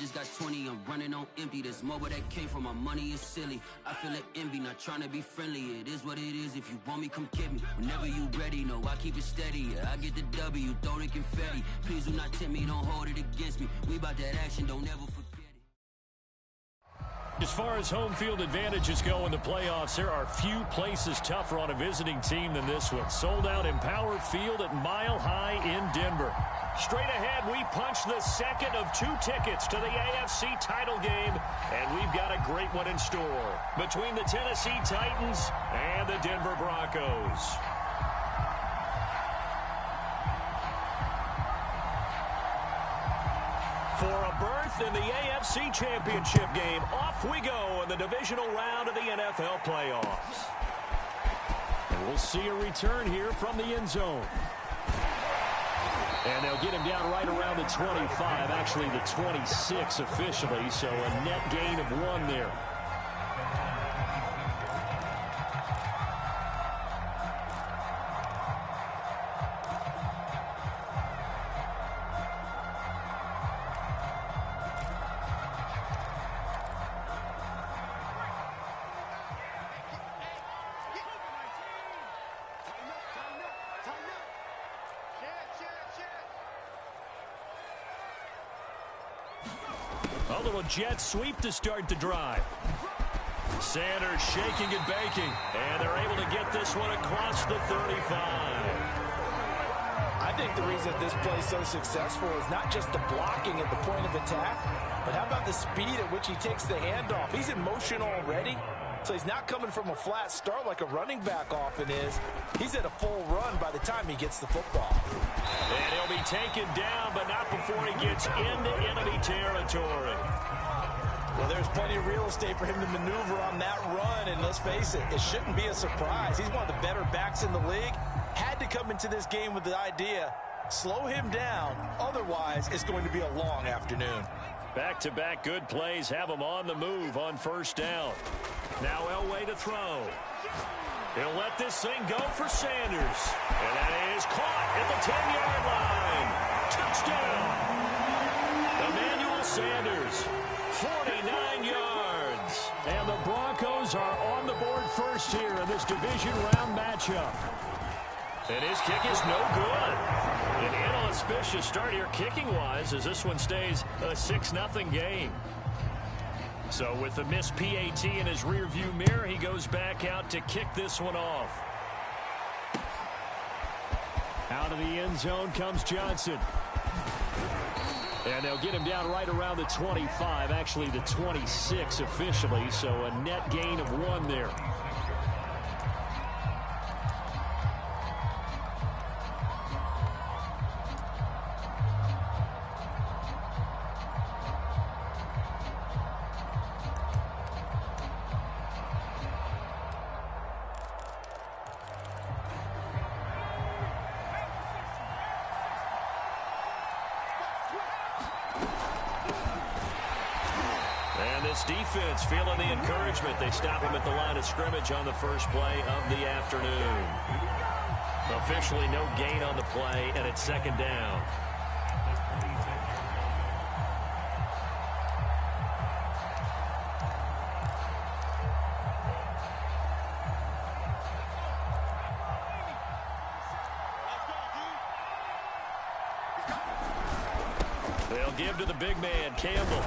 just got 20, I'm running on empty. This mobile that came from my money is silly. I feel it envy, not trying to be friendly. It is what it is, if you want me, come get me. Whenever you ready, no, I keep it steady. Yeah, I get the W, throw the confetti. Please do not tempt me, don't hold it against me. We about that action, don't ever forget. As far as home field advantages go in the playoffs, there are few places tougher on a visiting team than this one. Sold out Empower Field at Mile High in Denver. Straight ahead, we punch the second of 2 tickets to the AFC title game, and we've got a great one in store between the Tennessee Titans and the Denver Broncos. For a berth in the AFC Championship game, off we go in the divisional round of the NFL playoffs. And we'll see a return here from the end zone. And they'll get him down right around the 25, actually the 26 officially, so a net gain of 1 there. A little jet sweep to start the drive. Sanders shaking and baking, and they're able to get this one across the 35. I think the reason this play is so successful is not just the blocking at the point of attack, but how about the speed at which he takes the handoff? He's in motion already, so he's not coming from a flat start like a running back often is. He's at a full run by the time he gets the football. And he'll be taken down, but not before he gets into enemy territory. Well, there's plenty of real estate for him to maneuver on that run, and let's face it, it shouldn't be a surprise. He's one of the better backs in the league. Had to come into this game with the idea, slow him down, otherwise it's going to be a long afternoon. Back-to-back good plays have him on the move on first down. Now Elway to throw. He'll let this thing go for Sanders. And that is caught at the 10-yard line. Touchdown. Emmanuel Sanders, 49 yards. And the Broncos are on the board first here in this division round matchup. And his kick is no good. An inauspicious start here kicking-wise as this one stays a 6-0 game. So with the missed PAT in his rearview mirror, he goes back out to kick this one off. Out of the end zone comes Johnson. And they'll get him down right around the 25, actually the 26 officially, so a net gain of 1 there. Defense feeling the encouragement. They stop him at the line of scrimmage on the first play of the afternoon. Officially no gain on the play, and it's second down. They'll give to the big man, Campbell.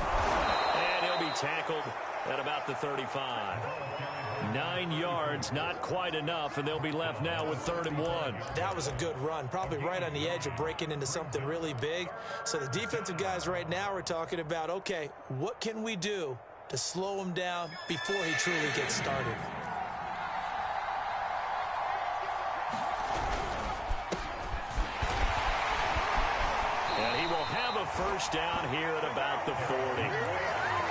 Be tackled at about the 35. 9 yards, not quite enough, and they'll be left now with 3rd and 1. That was a good run, probably right on the edge of breaking into something really big. So the defensive guys right now are talking about, okay, what can we do to slow him down before he truly gets started? And he will have a first down here at about the 40.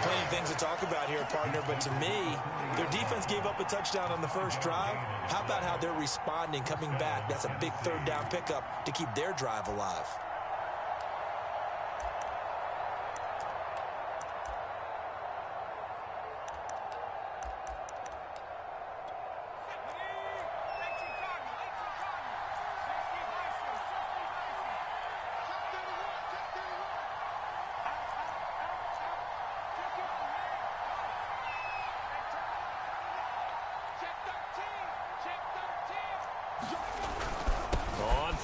Plenty of things to talk about here, partner, but to me, their defense gave up a touchdown on the first drive. How about how they're responding, coming back? That's a big 3rd down pickup to keep their drive alive.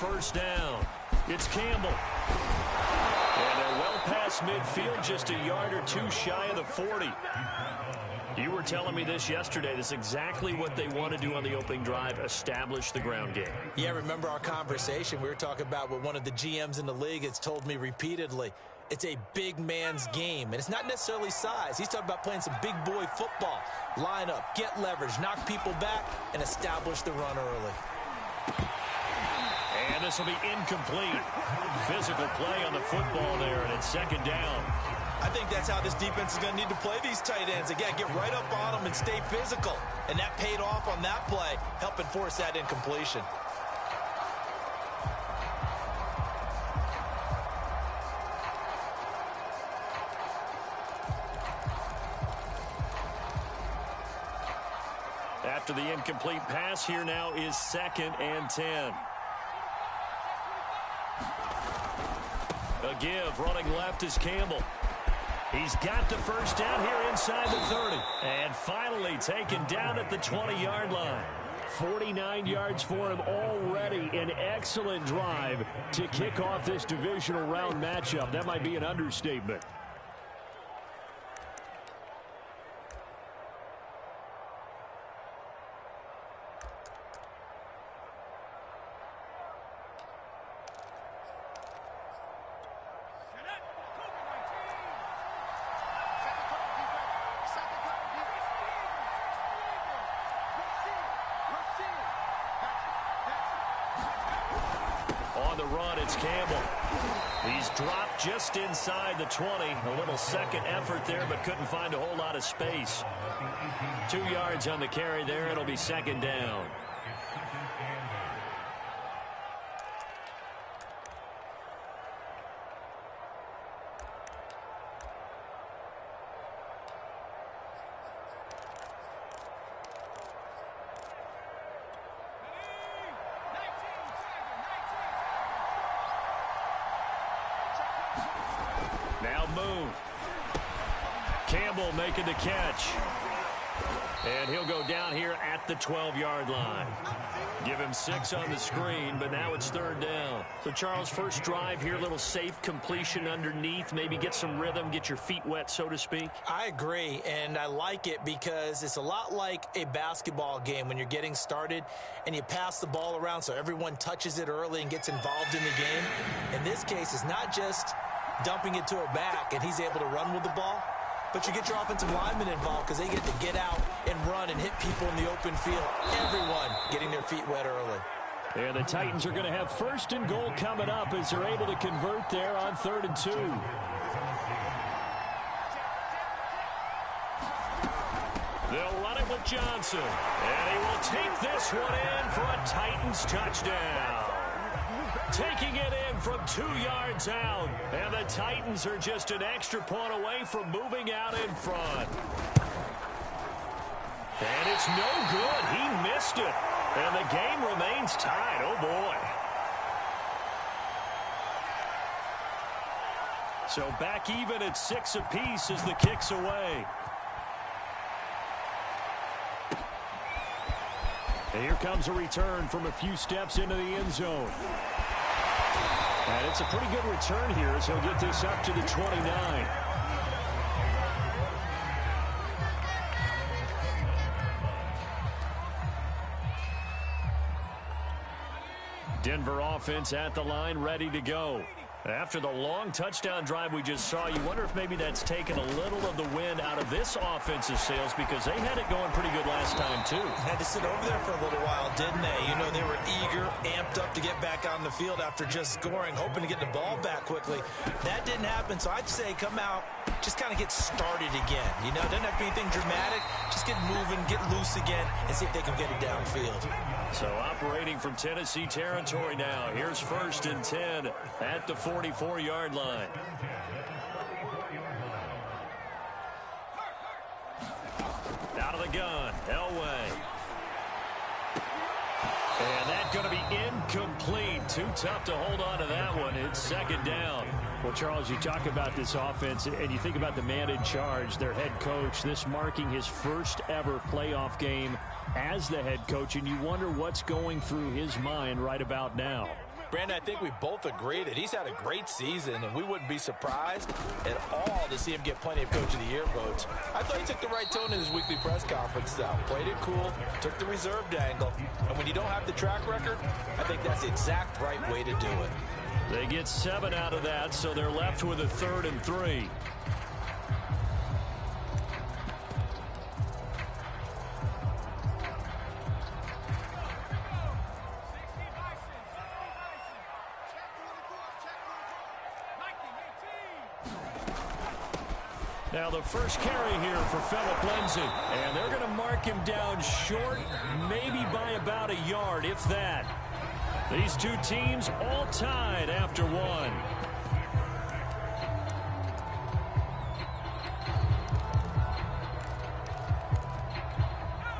first down. It's Campbell. And they're well past midfield, just a yard or two shy of the 40. You were telling me this yesterday. This is exactly what they want to do on the opening drive, establish the ground game. Yeah, remember our conversation? We were talking about what one of the GMs in the league has told me repeatedly. It's a big man's game, and it's not necessarily size. He's talking about playing some big boy football. Line up, get leverage, knock people back, and establish the run early. And this will be incomplete. Physical play on the football there, and it's second down. I think that's how this defense is going to need to play these tight ends. Again, get right up on them and stay physical. And that paid off on that play, helping force that incompletion. After the incomplete pass, here now is 2nd and 10. A give, running left is Campbell. He's got the first down here inside the 30. And finally taken down at the 20-yard line. 49 yards for him already. An excellent drive to kick off this divisional round matchup. That might be an understatement. On the run, it's Campbell. He's dropped just inside the 20. A little second effort there, but couldn't find a whole lot of space. 2 yards on the carry there. It'll be second down. Now move. Campbell making the catch. And he'll go down here at the 12-yard line. Give him 6 on the screen, but now it's third down. So, Charles, first drive here, little safe completion underneath. Maybe get some rhythm, get your feet wet, so to speak. I agree, and I like it because it's a lot like a basketball game when you're getting started and you pass the ball around so everyone touches it early and gets involved in the game. In this case, it's not just dumping it to a back and he's able to run with the ball, but you get your offensive linemen involved because they get to get out and run and hit people in the open field. Everyone getting their feet wet early. And the Titans are going to have first and goal coming up as they're able to convert there on 3rd and 2. They'll run it with Johnson. And he will take this one in for a Titans touchdown. Taking it in from 2 yards out. And the Titans are just an extra point away from moving out in front. And it's no good. He missed it. And the game remains tied. Oh, boy. So back even at 6 apiece as the kick's away. And here comes a return from a few steps into the end zone. And it's a pretty good return here as he'll get this up to the 29. Denver offense at the line, ready to go. After the long touchdown drive we just saw, you wonder if maybe that's taken a little of the wind out of this offensive sails because they had it going pretty good last time, too. Had to sit over there for a little while, didn't they? You know, they were eager, amped up to get back on the field after just scoring, hoping to get the ball back quickly. That didn't happen, so I'd say come out, just kind of get started again. You know, it doesn't have to be anything dramatic. Just get moving, get loose again, and see if they can get it downfield. So operating from Tennessee territory now. Here's 1st and 10 at the 44-yard line. Out of the gun, Elway. And that's going to be incomplete. Too tough to hold on to that one. It's second down. Well, Charles, you talk about this offense, and you think about the man in charge, their head coach, this marking his first ever playoff game as the head coach, and you wonder what's going through his mind right about now. Brandon, I think we both agree that he's had a great season, and we wouldn't be surprised at all to see him get plenty of Coach of the Year votes. I thought he took the right tone in his weekly press conference, though. Played it cool, took the reserved angle, and when you don't have the track record, I think that's the exact right way to do it. They get 7 out of that, so they're left with a 3rd and 3. Now the first carry here for Phillip Lindsay. And they're going to mark him down short, maybe by about a yard, if that. These two teams all tied after one.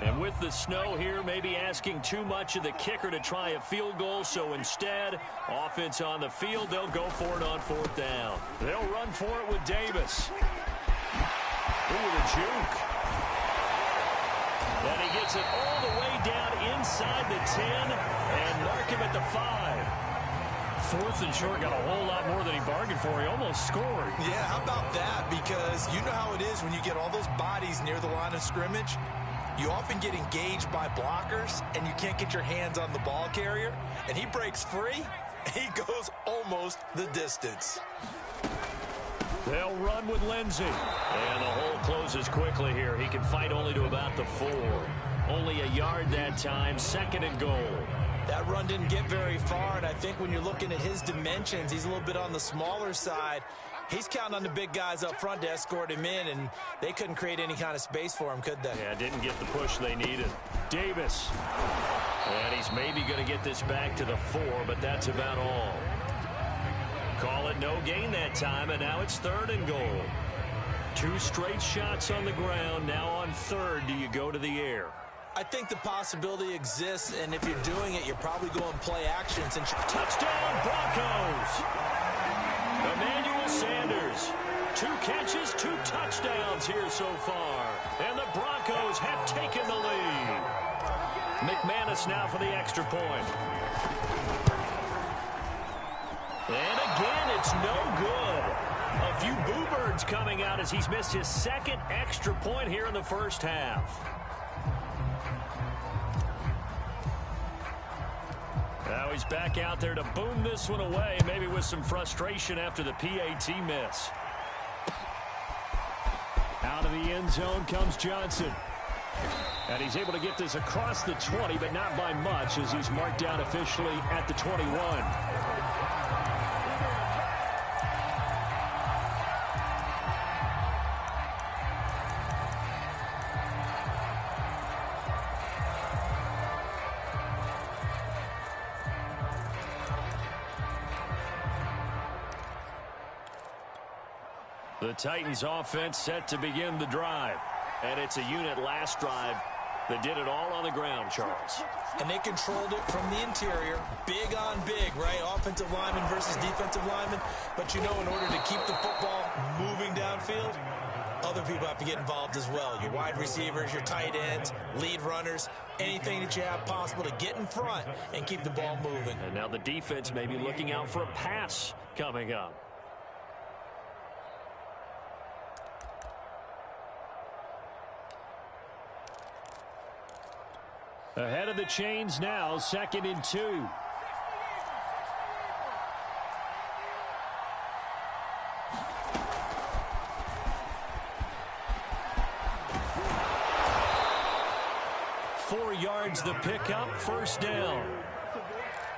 And with the snow here, maybe asking too much of the kicker to try a field goal. So instead, offense on the field, they'll go for it on 4th down. They'll run for it with Davis. Ooh, the juke. And he gets it all the way down inside the 10 and mark him at the 5. 4th and short, got a whole lot more than he bargained for. He almost scored. Yeah, how about that? Because you know how it is when you get all those bodies near the line of scrimmage. You often get engaged by blockers, and you can't get your hands on the ball carrier. And he breaks free, and he goes almost the distance. They'll run with Lindsay. And the hole closes quickly here. He can fight only to about the 4. Only a yard that time, 2nd and goal. That run didn't get very far, and I think when you're looking at his dimensions, he's a little bit on the smaller side. He's counting on the big guys up front to escort him in, and they couldn't create any kind of space for him, could they? Yeah, didn't get the push they needed. Davis. And he's maybe going to get this back to the 4, but that's about all. Call it no gain that time, and now it's 3rd and goal. 2 straight shots on the ground. Now on 3rd, do you go to the air? I think the possibility exists, and if you're doing it, you're probably going play action. Since touchdown, Broncos! Emmanuel Sanders. 2 catches, 2 touchdowns here so far. And the Broncos have taken the lead. McManus now for the extra point. And again, it's no good. A few boo birds coming out as he's missed his 2nd extra point here in the first half. Now he's back out there to boom this one away, maybe with some frustration after the PAT miss. Out of the end zone comes Johnson. And he's able to get this across the 20, but not by much as he's marked down officially at the 21. The Titans offense set to begin the drive. And it's a unit last drive that did it all on the ground, Charles. And they controlled it from the interior. Big on big, right? Offensive lineman versus defensive lineman. But you know, in order to keep the football moving downfield, other people have to get involved as well. Your wide receivers, your tight ends, lead runners, anything that you have possible to get in front and keep the ball moving. And now the defense may be looking out for a pass coming up. Ahead of the chains now, 2nd and 2. Four yards the pickup, 1st down.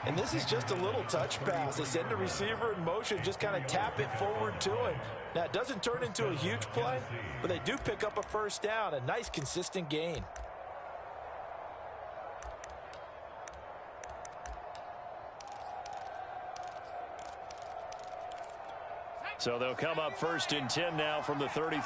And this is just a little touch pass. They send the receiver in motion, just kind of tap it forward to him. Now, it doesn't turn into a huge play, but they do pick up a 1st down, a nice, consistent gain. So they'll come up 1st and 10 now from the 33.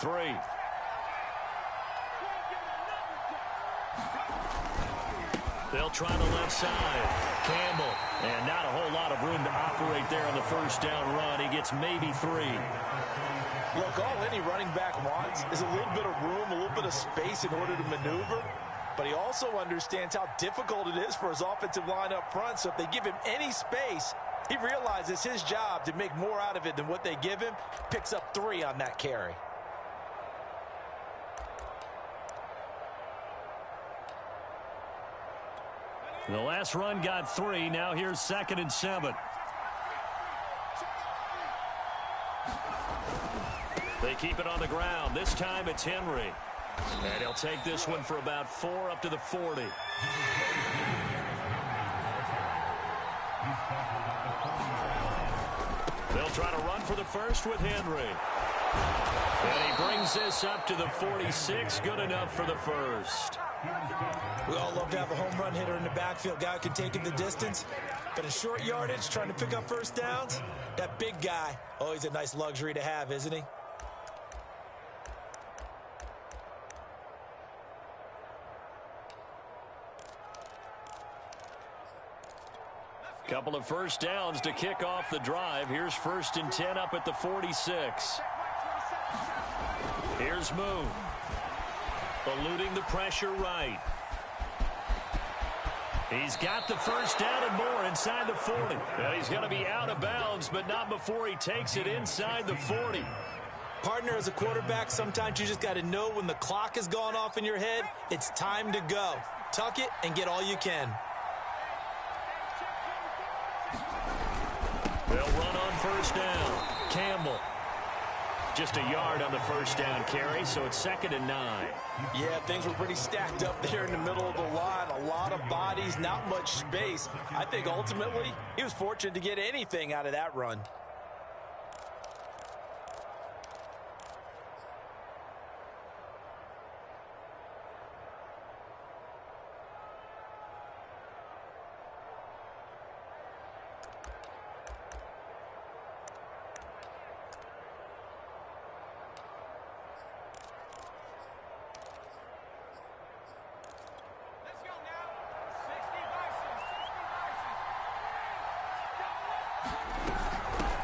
They'll try the left side. Campbell. And not a whole lot of room to operate there on the 1st down run. He gets maybe 3. Look, all any running back wants is a little bit of room, a little bit of space in order to maneuver. But he also understands how difficult it is for his offensive line up front. So if they give him any space, He realizes his job to make more out of it than what they give him. Picks up 3 on that carry. The last run got 3. Now here's 2nd and 7. They keep it on the ground. This time it's Henry. And he'll take this one for about 4 up to the 40. They'll try to run for the first with Henry. And he brings this up to the 46. Good enough for the first. We all love to have a home run hitter in the backfield. Guy who can take it the distance. But in short yardage, trying to pick up first downs, that big guy, always a nice luxury to have, isn't he? Couple of first downs to kick off the drive. Here's 1st and 10 up at the 46. Here's Moon. Eluding the pressure right. He's got the first down and more inside the 40. Well, he's going to be out of bounds, but not before he takes it inside the 40. Partner, as a quarterback, sometimes you just got to know when the clock has gone off in your head, it's time to go. Tuck it and get all you can. They'll run on first down. Campbell. Just a yard on the first down carry, so it's 2nd and 9. Yeah, things were pretty stacked up there in the middle of the line. A lot of bodies, not much space. I think ultimately he was fortunate to get anything out of that run.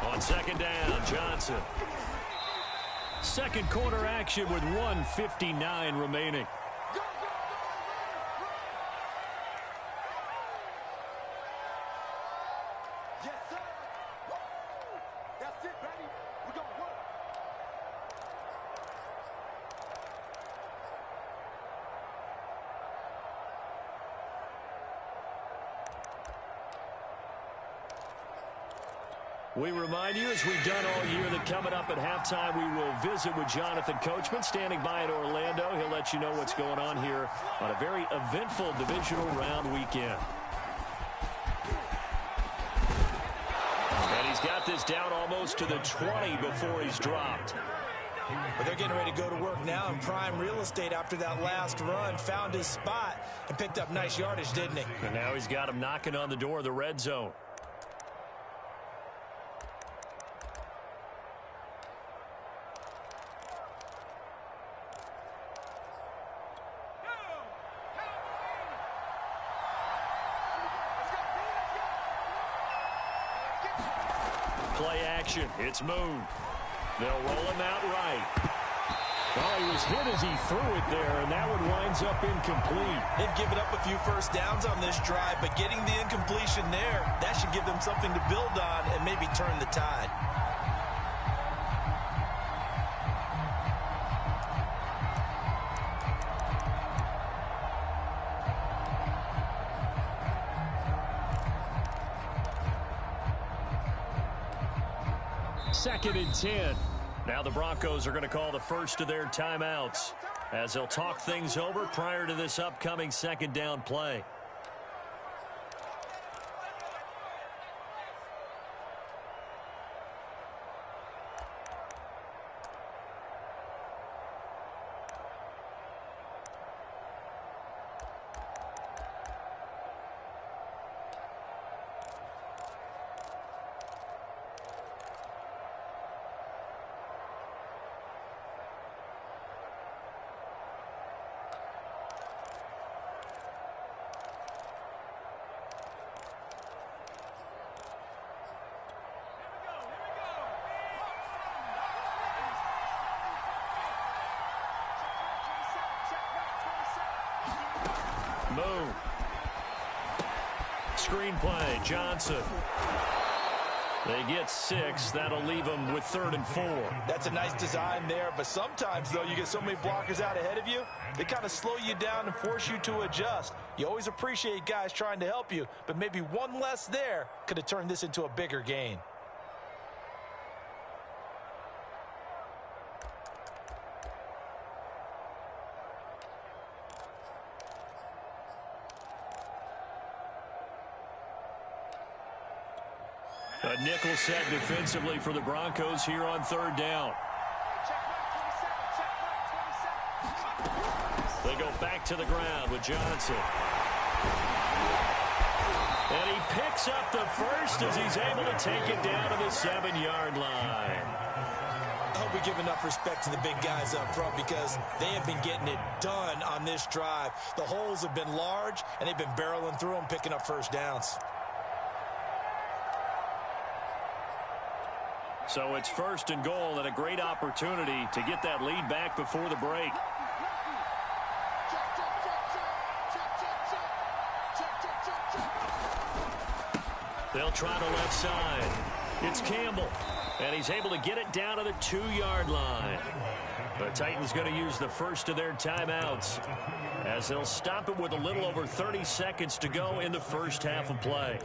On 2nd down, Johnson. Second quarter action with 1:59 remaining. Yes, sir. That's it, baby. We're going to work. We remind you, as we've done all year, that coming up at halftime, we will visit with Jonathan Coachman, standing by in Orlando. He'll let you know what's going on here on a very eventful divisional round weekend. And he's got this down almost to the 20 before he's dropped. But they're getting ready to go to work now in prime real estate after that last run. Found his spot and picked up nice yardage, didn't he? And now he's got him knocking on the door of the red zone. Play action. It's Moon. They'll roll him out right. Well, he was hit as he threw it there, and that one winds up incomplete. They've given up a few first downs on this drive, but getting the incompletion there, that should give them something to build on and maybe turn the tide. Second and 10. Now the Broncos are going to call the first of their timeouts as they'll talk things over prior to this upcoming second down play. Moon. Screen play, Johnson. They get 6. That'll leave them with 3rd and 4. That's a nice design there, but sometimes, though, you get so many blockers out ahead of you, they kind of slow you down and force you to adjust. You always appreciate guys trying to help you, but maybe one less there could have turned this into a bigger gain. A nickel set defensively for the Broncos here on 3rd down. They go back to the ground with Johnson. And he picks up the first as he's able to take it down to the 7-yard line. I hope we give enough respect to the big guys up front because they have been getting it done on this drive. The holes have been large, and they've been barreling through them, picking up first downs. So it's 1st and goal and a great opportunity to get that lead back before the break. They'll try the left side. It's Campbell, and he's able to get it down to the 2-yard line. The Titans going to use the first of their timeouts as they'll stop it with a little over 30 seconds to go in the first half of play.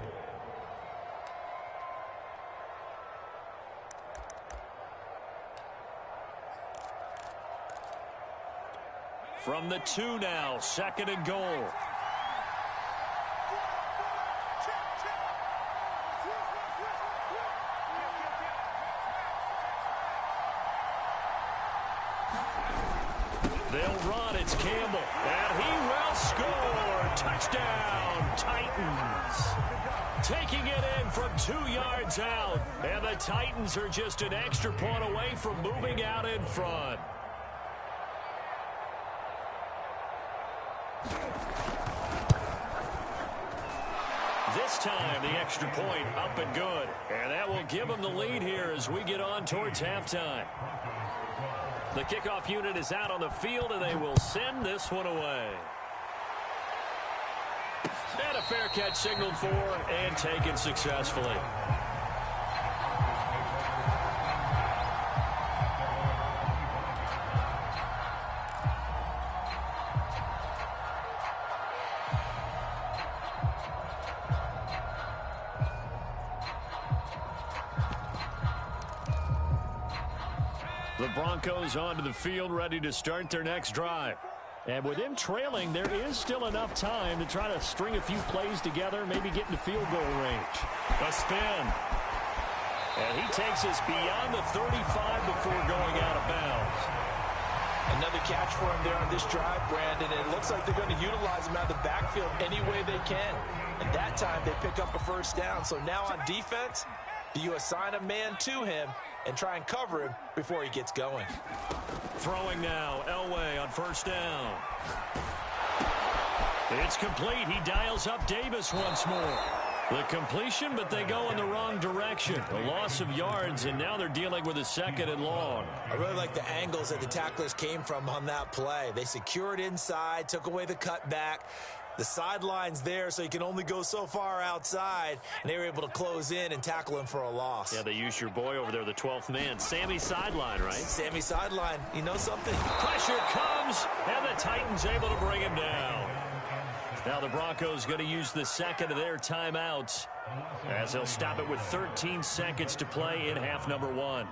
From the 2 now, 2nd and goal. They'll run. It's Campbell. And he will score. Touchdown, Titans. Taking it in from 2 yards out. And the Titans are just an extra point away from moving out in front. This time, the extra point up and good. And that will give them the lead here as we get on towards halftime. The kickoff unit is out on the field, and they will send this one away. And a fair catch signaled for and taken successfully. The Broncos onto the field, ready to start their next drive. And with them trailing, there is still enough time to try to string a few plays together, maybe get into field goal range. A spin. And he takes us beyond the 35 before going out of bounds. Another catch for him there on this drive, Brandon. And it looks like they're going to utilize him out of the backfield any way they can. And that time they pick up a first down. So now on defense, do you assign a man to him and try and cover him before he gets going? Throwing now, Elway on first down. It's complete. He dials up Davis once more. The completion, but they go in the wrong direction. A loss of yards, and now they're dealing with a 2nd and long. I really like the angles that the tacklers came from on that play. They secured inside, took away the cutback. The sideline's there, so you can only go so far outside, and they were able to close in and tackle him for a loss. Yeah, they used your boy over there, the 12th man, Sammy Sideline, right? Sammy Sideline, you know something? Pressure comes, and the Titans able to bring him down. Now the Broncos going to use the 2nd of their timeouts as they'll stop it with 13 seconds to play in half number 1.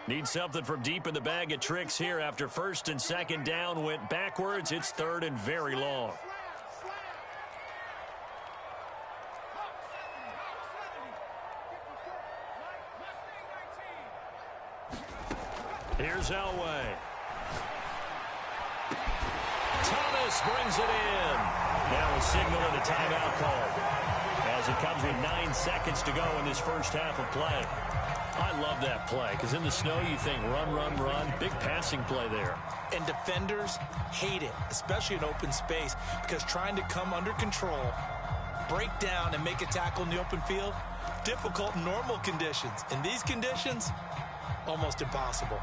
Need something from deep in the bag of tricks here after 1st and 2nd down went backwards. It's 3rd and very long. Here's Elway. Thomas brings it in. Now a signal and a timeout call as it comes with 9 seconds to go in this first half of play. I love that play because in the snow you think run, run, run. Big passing play there. And defenders hate it, especially in open space, because trying to come under control, break down, and make a tackle in the open field, difficult in normal conditions. In these conditions, almost impossible.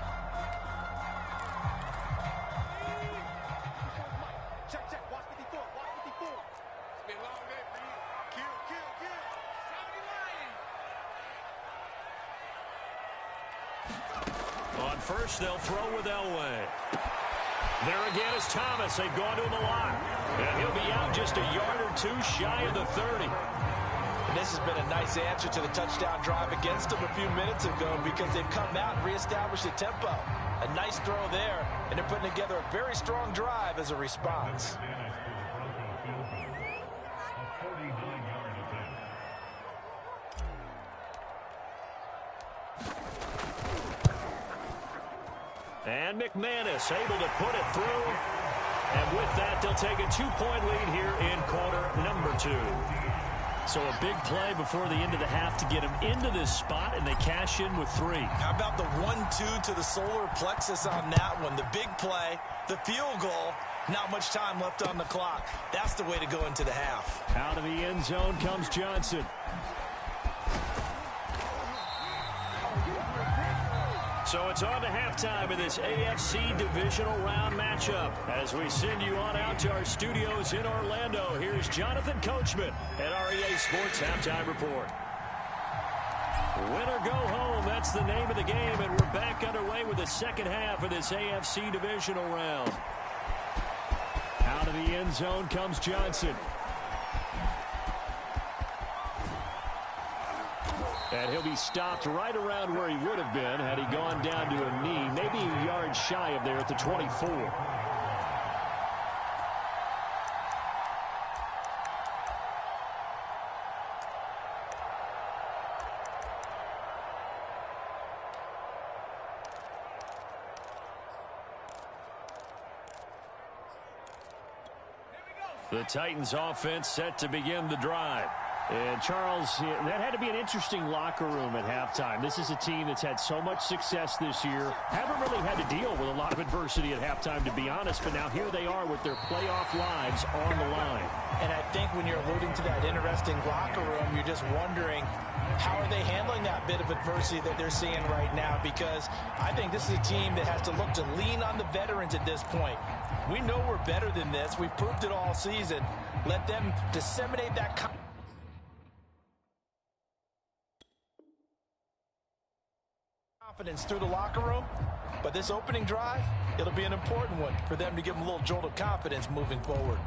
On first, they'll throw with Elway. There again is Thomas. They've gone to him a lot. And he'll be out just a yard or two shy of the 30. And this has been a nice answer to the touchdown drive against them a few minutes ago because they've come out and reestablished the tempo. A nice throw there, and they're putting together a very strong drive as a response. And McManus able to put it through. And with that, they'll take a 2-point lead here in quarter number 2. So a big play before the end of the half to get them into this spot, and they cash in with 3. How about the 1-2 to the solar plexus on that one? The big play, the field goal, not much time left on the clock. That's the way to go into the half. Out of the end zone comes Johnson. So it's on to halftime in this AFC divisional round matchup. As we send you on out to our studios in Orlando, here's Jonathan Coachman at our EA Sports Halftime Report. Win or go home, that's the name of the game, and we're back underway with the second half of this AFC divisional round. Out of the end zone comes Johnson. And he'll be stopped right around where he would have been had he gone down to a knee, maybe a yard shy of there at the 24. The Titans offense set to begin the drive. And, Charles, that had to be an interesting locker room at halftime. This is a team that's had so much success this year. Haven't really had to deal with a lot of adversity at halftime, to be honest. But now here they are with their playoff lives on the line. And I think when you're alluding to that interesting locker room, you're just wondering, how are they handling that bit of adversity that they're seeing right now? Because I think this is a team that has to look to lean on the veterans at this point. We know we're better than this. We've proved it all season. Let them disseminate that confidence through the locker room. But this opening drive, it'll be an important one for them to give them a little jolt of confidence moving forward.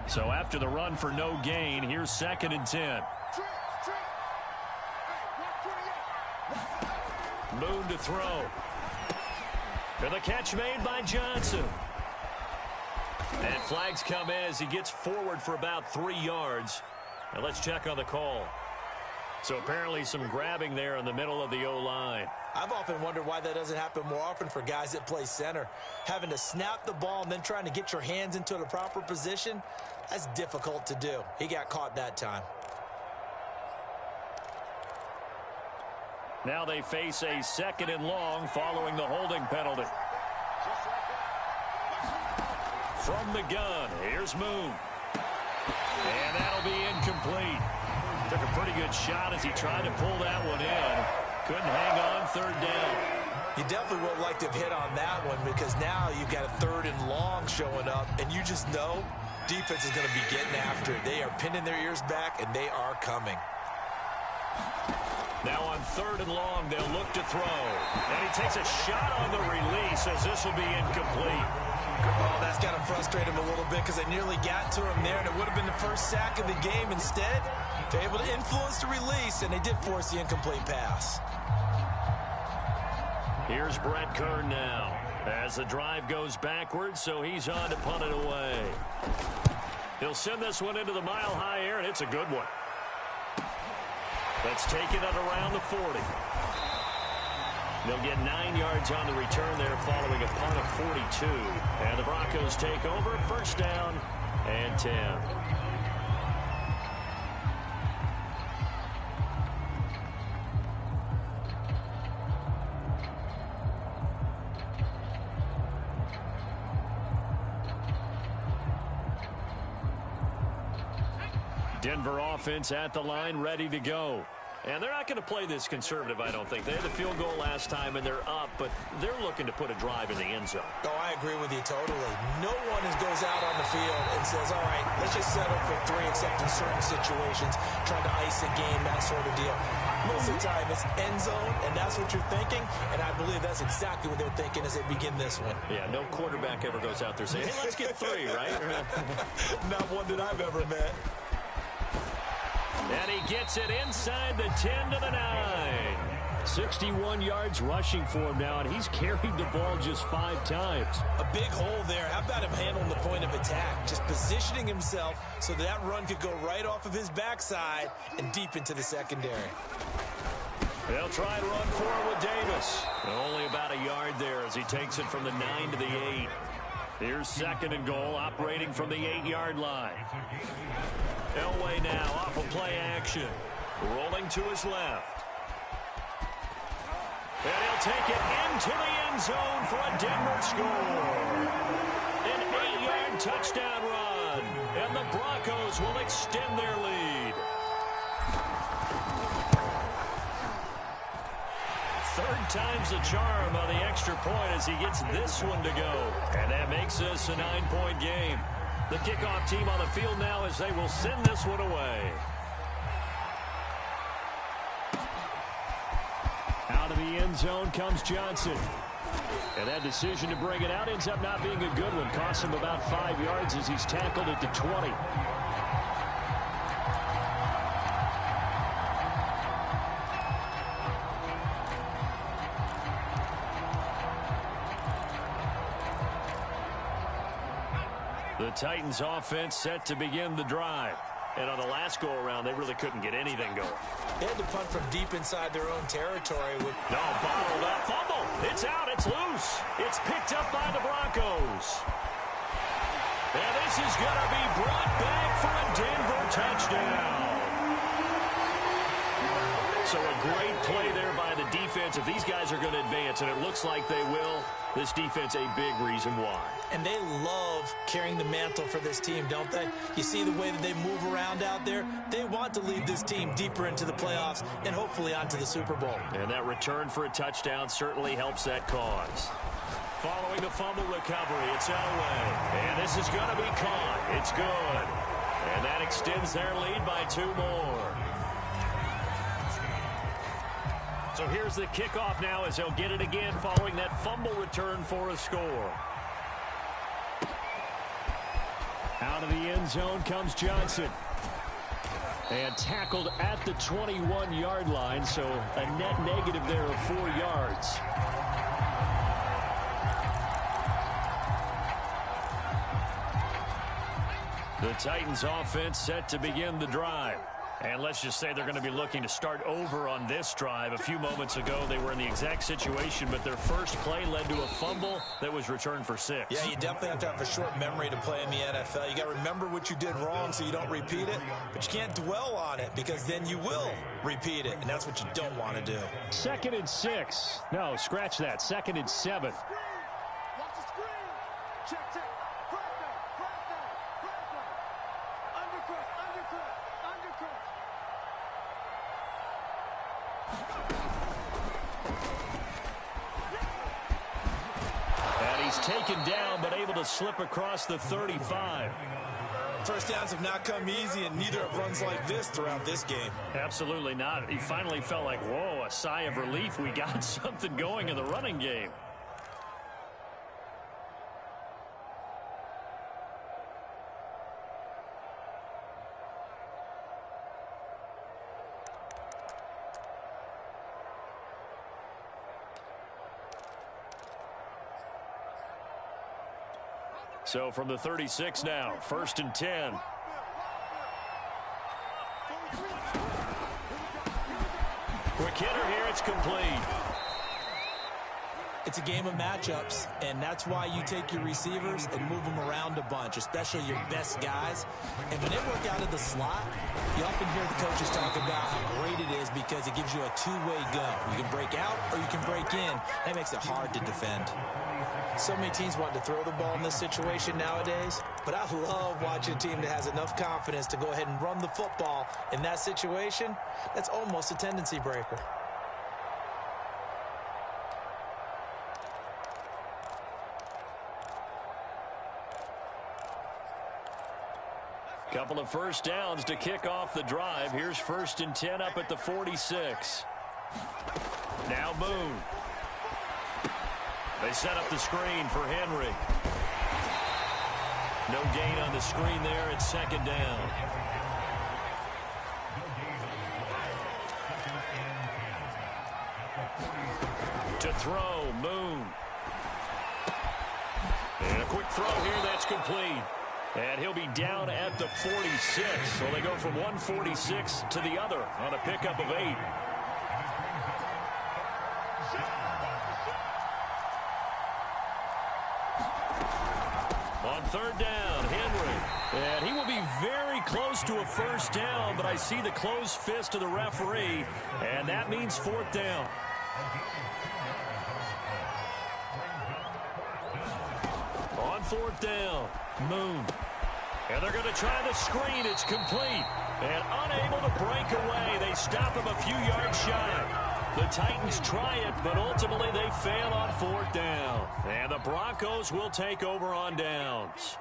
So after the run for no gain, here's 2nd and 10. Moon to throw. And the catch made by Johnson. And flags come in as he gets forward for about 3 yards. And let's check on the call. So apparently some grabbing there in the middle of the O-line. I've often wondered why that doesn't happen more often for guys that play center. Having to snap the ball and then trying to get your hands into the proper position, that's difficult to do. He got caught that time. Now they face a 2nd and long following the holding penalty. From the gun, here's Moon. And that'll be incomplete. Took a pretty good shot as he tried to pull that one in. Couldn't hang on 3rd down. You definitely would like to have hit on that one because now you've got a 3rd and long showing up, and you just know defense is going to be getting after it. They are pinning their ears back, and they are coming. Now on 3rd and long, they'll look to throw. And he takes a shot on the release as this will be incomplete. Oh, that's got to frustrate him a little bit because they nearly got to him there, and it would have been the first sack of the game. Instead, they're able to influence the release, and they did force the incomplete pass. Here's Brett Kern now as the drive goes backwards, so he's on to punt it away. He'll send this one into the mile-high air, and it's a good one. That's taken at around the 40. They'll get 9 yards on the return there following a punt of 42. And the Broncos take over, 1st down and 10. Denver offense at the line, ready to go. And they're not going to play this conservative, I don't think. They had the field goal last time, and they're up, but they're looking to put a drive in the end zone. Oh, I agree with you totally. No one goes out on the field and says, all right, let's just settle for 3, except in certain situations, trying to ice a game, that sort of deal. Most of the time, it's end zone, and that's what you're thinking, and I believe that's exactly what they're thinking as they begin this one. Yeah, no quarterback ever goes out there saying, hey, let's get 3, right? Not one that I've ever met. And he gets it inside the 10 to the 9. 61 yards rushing for him now, and he's carried the ball just 5 times. A big hole there. How about him handling the point of attack? Just positioning himself so that run could go right off of his backside and deep into the secondary. They'll try and run forward with Davis. Only about a yard there as he takes it from the 9 to the 8. Here's 2nd and goal, operating from the 8-yard line. Elway now off of play action. Rolling to his left. And he'll take it into the end zone for a Denver score. An 8-yard touchdown run. And the Broncos will extend their lead. 3rd time's the charm on the extra point as he gets this one to go. And that makes this a 9-point game. The kickoff team on the field now as they will send this one away. Out of the end zone comes Johnson. And that decision to bring it out ends up not being a good one. Costs him about 5 yards as he's tackled at the 20. The Titans offense set to begin the drive. And on the last go-around, they really couldn't get anything going. They had to punt from deep inside their own territory. No, bottled up. Fumble. It's out. It's loose. It's picked up by the Broncos. And this is going to be brought back for a Denver touchdown. So a great play there by the defense. If these guys are going to advance, and it looks like they will, this defense a big reason why. And they love carrying the mantle for this team, don't they? You see the way that they move around out there? They want to lead this team deeper into the playoffs and hopefully onto the Super Bowl. And that return for a touchdown certainly helps that cause. Following the fumble recovery, it's Elway. And this is going to be caught. It's good. And that extends their lead by 2 more. So here's the kickoff now as they'll get it again following that fumble return for a score. Out of the end zone comes Johnson. And tackled at the 21-yard line, so a net negative there of 4 yards. The Titans offense set to begin the drive. And let's just say they're going to be looking to start over on this drive. A few moments ago, they were in the exact situation, but their first play led to a fumble that was returned for 6. Yeah, you definitely have to have a short memory to play in the NFL. You got to remember what you did wrong so you don't repeat it, but you can't dwell on it because then you will repeat it, and that's what you don't want to do. 2nd and 6. No, scratch that. 2nd and 7. Watch the screen. Check, check. And he's taken down, but able to slip across the 35. First downs have not come easy, and neither have runs like this throughout this game. Absolutely not. He finally felt like, whoa, a sigh of relief. We got something going in the running game. So from the 36 now, 1st and 10. Quick hitter here, it's complete. It's a game of matchups, and that's why you take your receivers and move them around a bunch, especially your best guys. And when they work out of the slot, you often hear the coaches talk about how great it is because it gives you a two-way go. You can break out or you can break in. That makes it hard to defend. So many teams want to throw the ball in this situation nowadays, but I love watching a team that has enough confidence to go ahead and run the football in that situation. That's almost a tendency breaker. Couple of first downs to kick off the drive. Here's 1st and 10 up at the 46. Now Boone. They set up the screen for Henry. No gain on the screen there. It's 2nd down. To throw, Moon. And a quick throw here that's complete. And he'll be down at the 46. So they go from 146 to the other on a pickup of 8. On 3rd down, Henry. And he will be very close to a first down, but I see the closed fist of the referee, and that means 4th down. On 4th down, Moon. And they're going to try the screen. It's complete. And unable to break away. They stop him a few yards shy. The Titans try it, but ultimately they fail on 4th down. And the Broncos will take over on downs.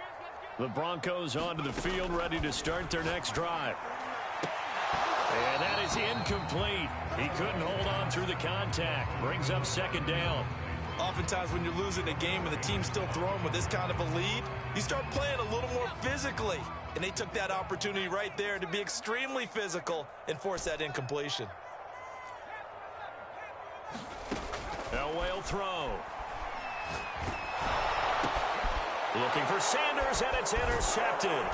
The Broncos onto the field, ready to start their next drive. And that is incomplete. He couldn't hold on through the contact. Brings up 2nd down. Oftentimes when you're losing a game and the team's still throwing with this kind of a lead, you start playing a little more physically. And they took that opportunity right there to be extremely physical and force that incompletion. Elway will throw. Looking for Sanders, and it's intercepted.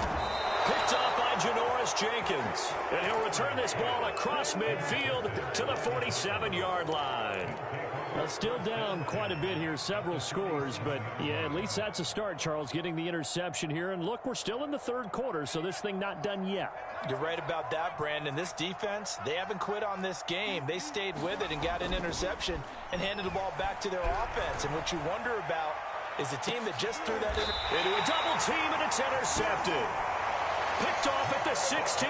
Picked up by Janoris Jenkins. And he'll return this ball across midfield to the 47-yard line. Well, still down quite a bit here, several scores, but yeah, at least that's a start, Charles, getting the interception here. And look, we're still in the 3rd quarter, so this thing not done yet. You're right about that, Brandon. This defense, they haven't quit on this game. They stayed with it and got an interception and handed the ball back to their offense. And what you wonder about is the team that just threw that into a double team, and it's intercepted. Picked off at the 16.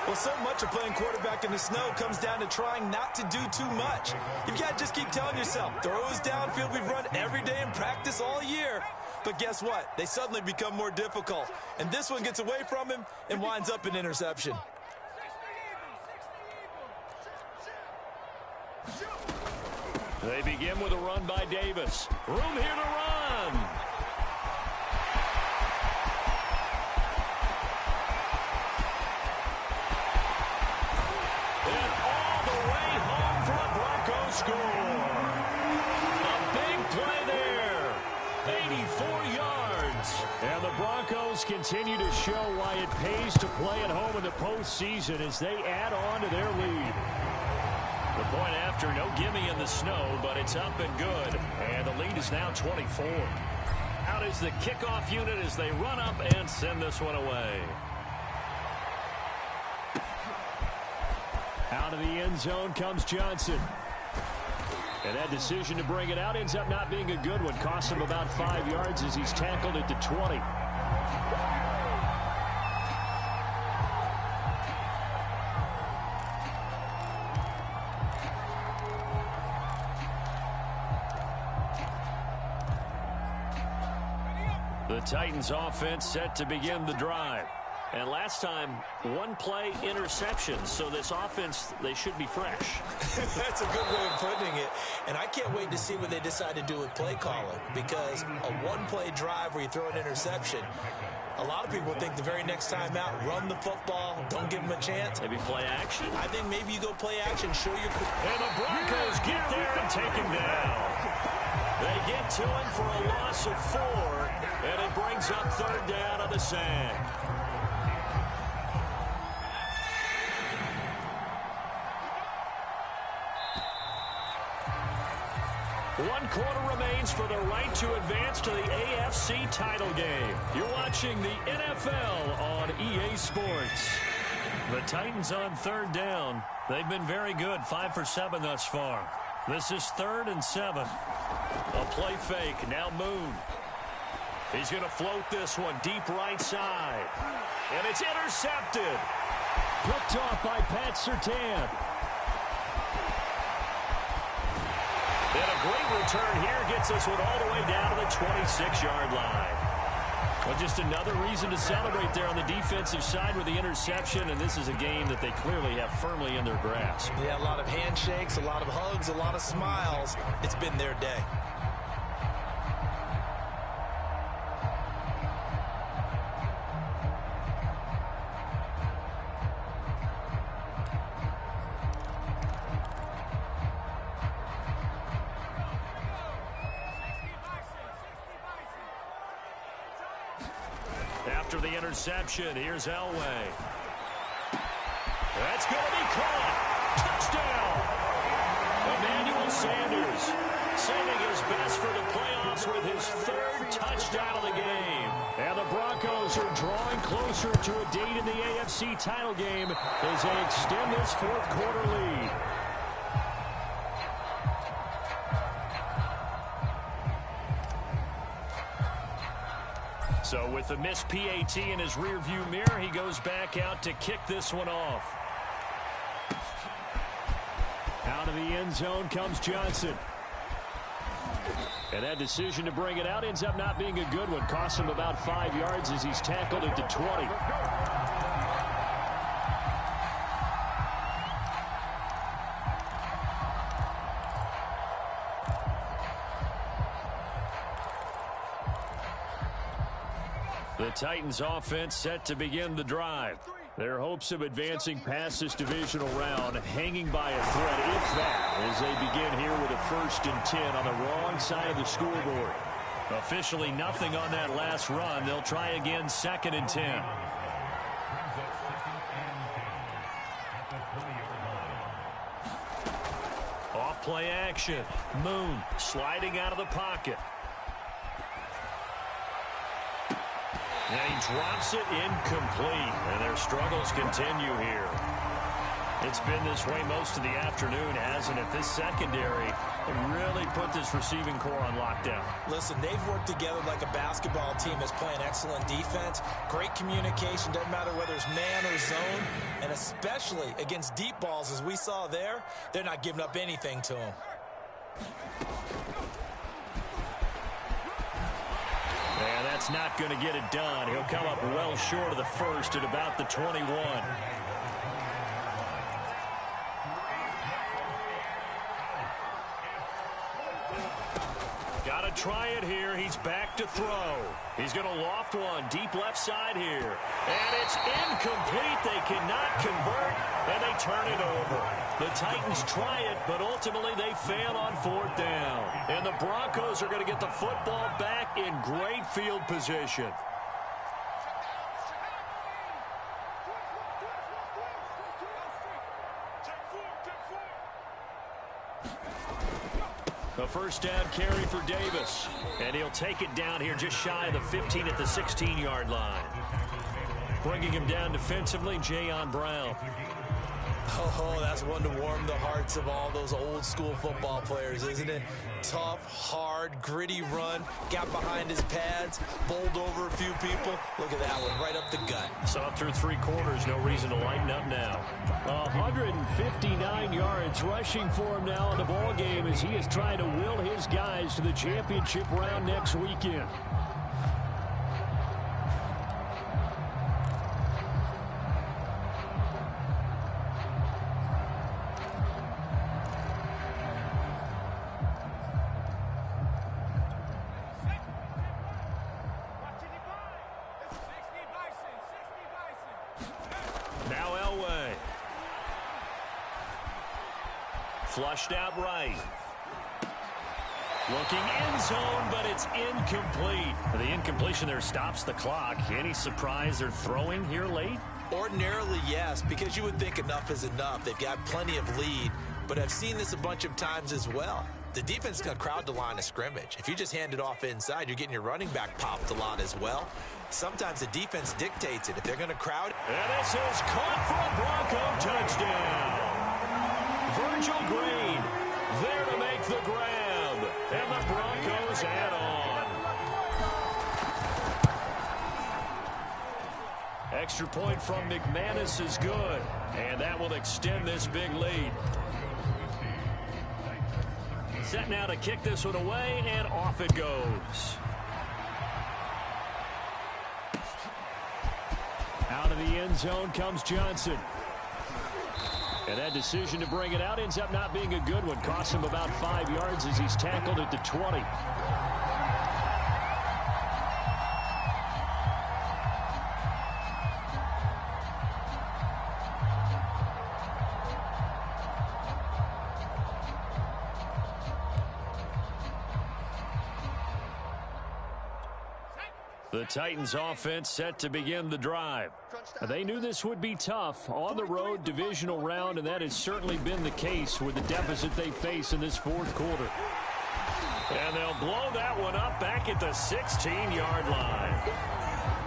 Well, so much of playing quarterback in the snow comes down to trying not to do too much. You've got to just keep telling yourself, throws downfield we've run every day in practice all year. But guess what? They suddenly become more difficult. And this one gets away from him and winds up an interception. They begin with a run by Davis. Room here to run. And all the way home for a Broncos score. A big play there. 84 yards. And the Broncos continue to show why it pays to play at home in the postseason as they add on to their lead. The point after, no gimme in the snow, but it's up and good. And the lead is now 24. Out is the kickoff unit as they run up and send this one away. Out of the end zone comes Johnson. And that decision to bring it out ends up not being a good one. Costs him about 5 yards as he's tackled at the 20. The Titans offense set to begin the drive. And last time, one play interception. So this offense, they should be fresh. That's a good way of putting it. And I can't wait to see what they decide to do with play calling. Because a one-play drive where you throw an interception, a lot of people think the very next time out, run the football, don't give them a chance. Maybe play action? I think maybe you go play action, show your... And the Broncos get there and take him down. They get to him for a loss of 4, and it brings up 3rd down on the sand. One quarter remains for the right to advance to the AFC title game. You're watching the NFL on EA Sports. The Titans on 3rd down. They've been very good, 5 for 7 thus far. This is 3rd and 7. A play fake, now Moon. He's going to float this one deep right side. And it's intercepted. Picked off by Pat Surtain. And a great return here gets this one all the way down to the 26-yard line. Well, just another reason to celebrate there on the defensive side with the interception, and this is a game that they clearly have firmly in their grasp. Yeah, a lot of handshakes, a lot of hugs, a lot of smiles. It's been their day. After the interception, here's Elway. That's going to be caught. Touchdown! Emmanuel Sanders saving his best for the playoffs with his third touchdown of the game. And the Broncos are drawing closer to a date in the AFC title game as they extend this fourth quarter lead. So with the missed PAT in his rearview mirror, he goes back out to kick this one off. Out of the end zone comes Johnson. And that decision to bring it out ends up not being a good one. Costs him about 5 yards as he's tackled at the 20. The Titans offense set to begin the drive. Their hopes of advancing past this divisional round hanging by a thread, if that, as they begin here with a 1st and 10 on the wrong side of the scoreboard. Officially nothing on that last run. They'll try again 2nd and 10. Off play action. Moon sliding out of the pocket. And he drops it incomplete. And their struggles continue here. It's been this way most of the afternoon, hasn't it? This secondary really put this receiving core on lockdown. Listen, they've worked together like a basketball team that's playing excellent defense. Great communication, doesn't matter whether it's man or zone. And especially against deep balls, as we saw there, they're not giving up anything to them. And that's not going to get it done. He'll come up well short of the first at about the 21. Got to try it here. He's back to throw. He's going to loft one deep left side here. And it's incomplete. They cannot convert, and they turn it over. The Titans try it, but ultimately they fail on 4th down. And the Broncos are going to get the football back in great field position. A 1st down carry for Davis. And he'll take it down here just shy of the 15 at the 16-yard line. Bringing him down defensively, Jayon Brown. Oh, that's one to warm the hearts of all those old-school football players, isn't it? Tough, hard, gritty run. Got behind his pads, bowled over a few people. Look at that one, right up the gut. Saw through 3 quarters, no reason to lighten up now. 159 yards rushing for him now in the ball game as he is trying to will his guys to the championship round next weekend. Now Elway. Flushed out right. Looking end zone, but it's incomplete. The incompletion there stops the clock. Any surprise they're throwing here late? Ordinarily, yes, because you would think enough is enough. They've got plenty of lead, but I've seen this a bunch of times as well. The defense is going to crowd the line of scrimmage. If you just hand it off inside, you're getting your running back popped a lot as well. Sometimes the defense dictates it. If they're going to crowd. And this is caught for a Bronco touchdown. Virgil Green there to make the grab. And the Broncos add on. Extra point from McManus is good. And that will extend this big lead. Set now to kick this one away, and off it goes. the end zone comes Johnson. And that decision to bring it out ends up not being a good one. Costs him about 5 yards as he's tackled at the 20. The Titans offense set to begin the drive. They knew this would be tough on the road divisional round, and that has certainly been the case with the deficit they face in this fourth quarter. And they'll blow that one up back at the 16-yard line.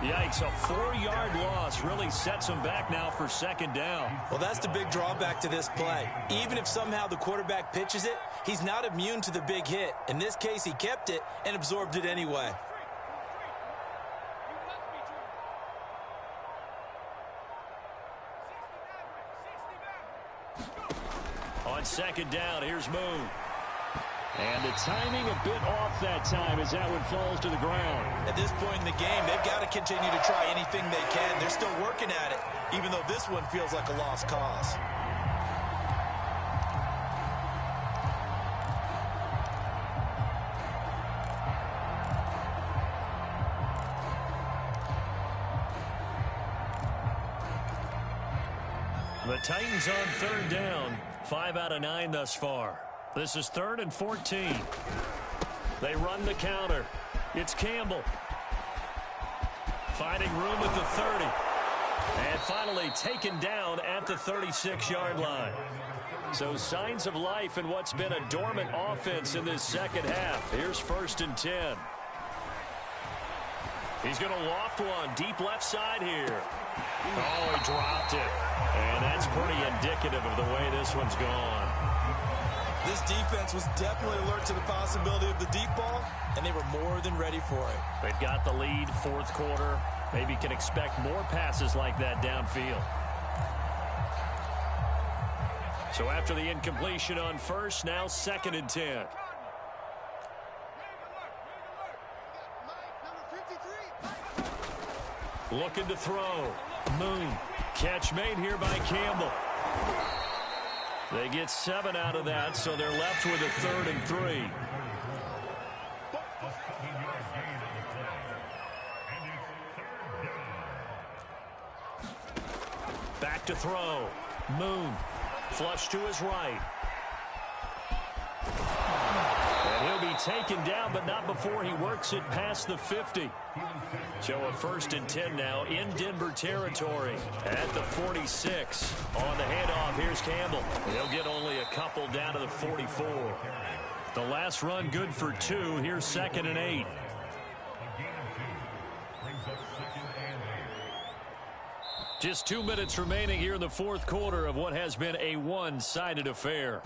Yikes, a 4-yard loss really sets them back now for second down. Well, that's the big drawback to this play. Even if somehow the quarterback pitches it, he's not immune to the big hit. In this case, he kept it and absorbed it anyway. On second down, here's Moon. And the timing a bit off that time as that one falls to the ground. At this point in the game, they've got to continue to try anything they can. They're still working at it, even though this one feels like a lost cause. The Titans on third down, 5 out of 9 thus far. This is 3rd and 14. They run the counter. It's Campbell. Finding room at the 30. And finally taken down at the 36-yard line. So signs of life in what's been a dormant offense in this second half. Here's 1st and 10. He's going to loft one deep left side here. Oh, he dropped it. And that's pretty indicative of the way this one's gone. This defense was definitely alert to the possibility of the deep ball, and they were more than ready for it. They've got the lead, fourth quarter. Maybe can expect more passes like that downfield. So after the incompletion on first, now 2nd and 10. Looking to throw. Moon. Catch made here by Campbell. They get 7 out of that, so they're left with a 3rd and 3. Back to throw. Moon. Flush to his right. And he'll be taken down, but not before he works it past the 50. So a 1st and 10 now in Denver territory at the 46. On the handoff, here's Campbell. He'll get only a couple down to the 44. The last run good for 2. Here's 2nd and 8. Just 2 minutes remaining here in the fourth quarter of what has been a one-sided affair.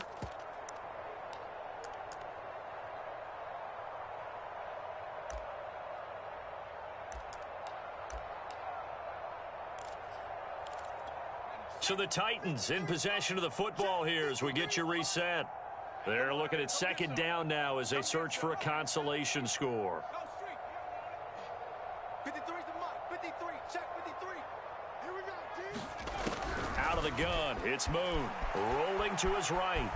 So the Titans in possession of the football here as we get you reset. They're looking at 2nd down now as they search for a consolation score. 53 is the mark. 53. Check 53. Here we go, team. Out of the gun, it's Moon. Rolling to his right.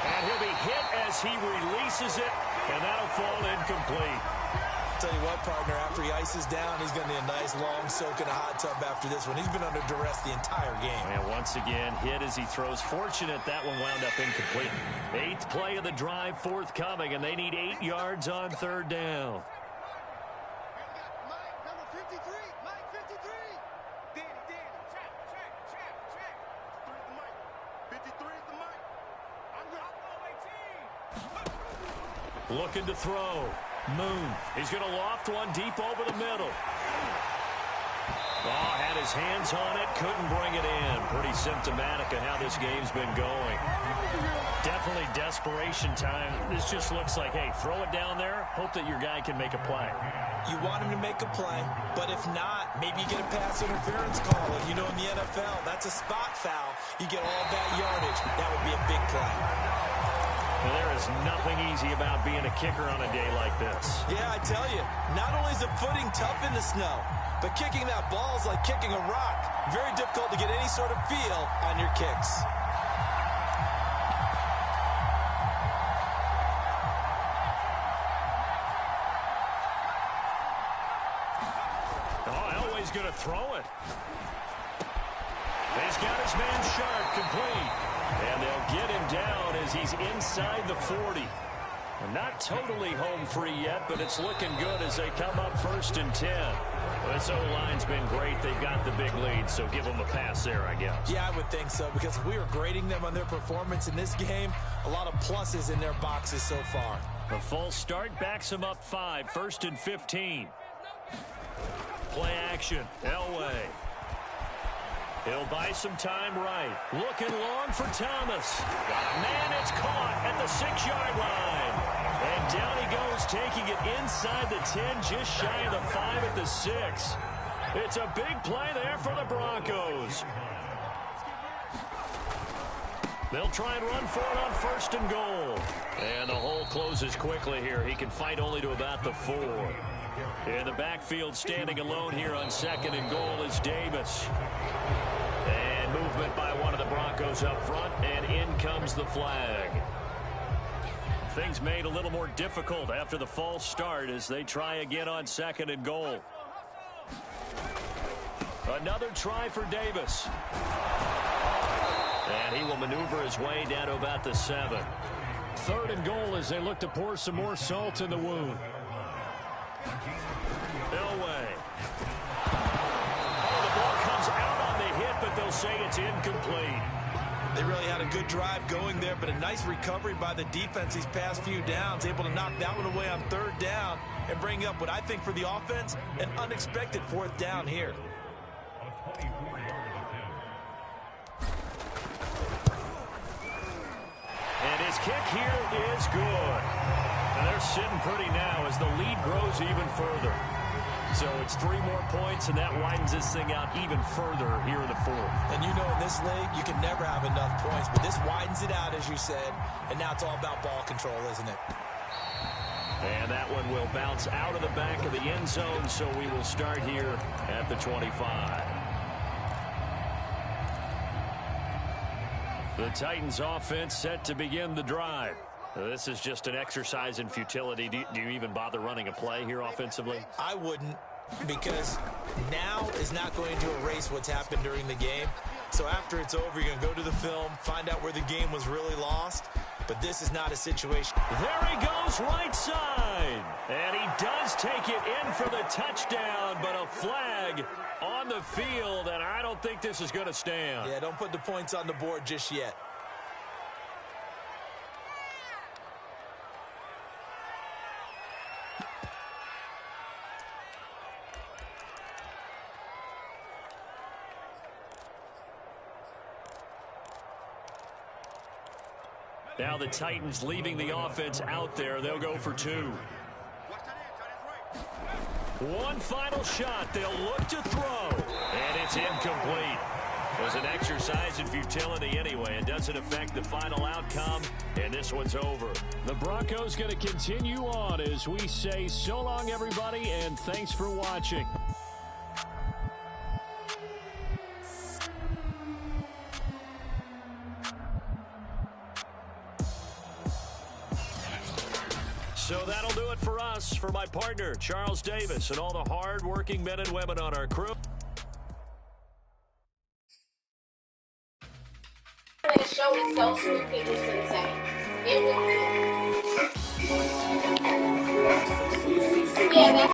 And he'll be hit as he releases it, and that'll fall incomplete. Tell you what, partner, after he ices down, he's going to need a nice long soak in a hot tub after this one. He's been under duress the entire game. And once again, hit as he throws. Fortunate that one wound up incomplete. 8th play of the drive forthcoming, and they need 8 yards on 3rd down. Mike, number 53. Mike, 53. Danny. Check. 53 is the mic. 53 is the mic. I'm going. Looking to throw. Moon. He's going to loft one deep over the middle. Oh, had his hands on it, couldn't bring it in. Pretty symptomatic of how this game's been going. Definitely desperation time. This just looks like, hey, throw it down there, hope that your guy can make a play. You want him to make a play, but if not, maybe you get a pass interference call. And you know in the NFL, that's a spot foul. You get all that yardage. That would be a big play. Well, there is nothing easy about being a kicker on a day like this. Yeah, I tell you, not only is the footing tough in the snow, but kicking that ball is like kicking a rock. Very difficult to get any sort of feel on your kicks. Oh, Elway's going to throw it. He's got his man sharp, complete. And they'll get him down as he's inside the 40. Not totally home free yet, but it's looking good as they come up 1st and 10. Well, this O-line's been great. They've got the big lead, so give them a pass there, I guess. Yeah, I would think so, because if we were grading them on their performance in this game, a lot of pluses in their boxes so far. A false start backs them up 5, 1st and 15. Play action, Elway. He'll buy some time right. Looking long for Thomas. Man, it's caught at the 6-yard line. And down he goes, taking it inside the 10, just shy of the 5 at the 6. It's a big play there for the Broncos. They'll try and run for it on 1st and goal. And the hole closes quickly here. He can fight only to about the 4. In the backfield, standing alone here on 2nd and goal is Davis. And movement by one of the Broncos up front, and in comes the flag. Things made a little more difficult after the false start as they try again on 2nd and goal. Another try for Davis. And he will maneuver his way down to about the 7. 3rd and goal as they look to pour some more salt in the wound. Elway. Oh, the ball comes out on the hit, but they'll say it's incomplete. They really had a good drive going there, but a nice recovery by the defense these past few downs, able to knock that one away on 3rd down and bring up what I think for the offense, an unexpected 4th down here. And his kick here is good. And they're sitting pretty now as the lead grows even further. So it's 3 more points, and that widens this thing out even further here in the 4th. And you know in this league, you can never have enough points, but this widens it out, as you said, and now it's all about ball control, isn't it? And that one will bounce out of the back of the end zone, so we will start here at the 25. The Titans offense set to begin the drive. This is just an exercise in futility. Do you even bother running a play here offensively? I wouldn't, because now is not going to erase what's happened during the game. So after it's over, you're going to go to the film, find out where the game was really lost. But this is not a situation. There he goes, right side. And he does take it in for the touchdown, but a flag on the field, and I don't think this is going to stand. Yeah, don't put the points on the board just yet. Now the Titans leaving the offense out there. They'll go for 2. One final shot. They'll look to throw. And it's incomplete. It was an exercise in futility anyway. It doesn't affect the final outcome, and this one's over. The Broncos going to continue on as we say so long, everybody, and thanks for watching. So that'll do it for us. For my partner, Charles Davis, and all the hard-working men and women on our crew. Show is so stupid.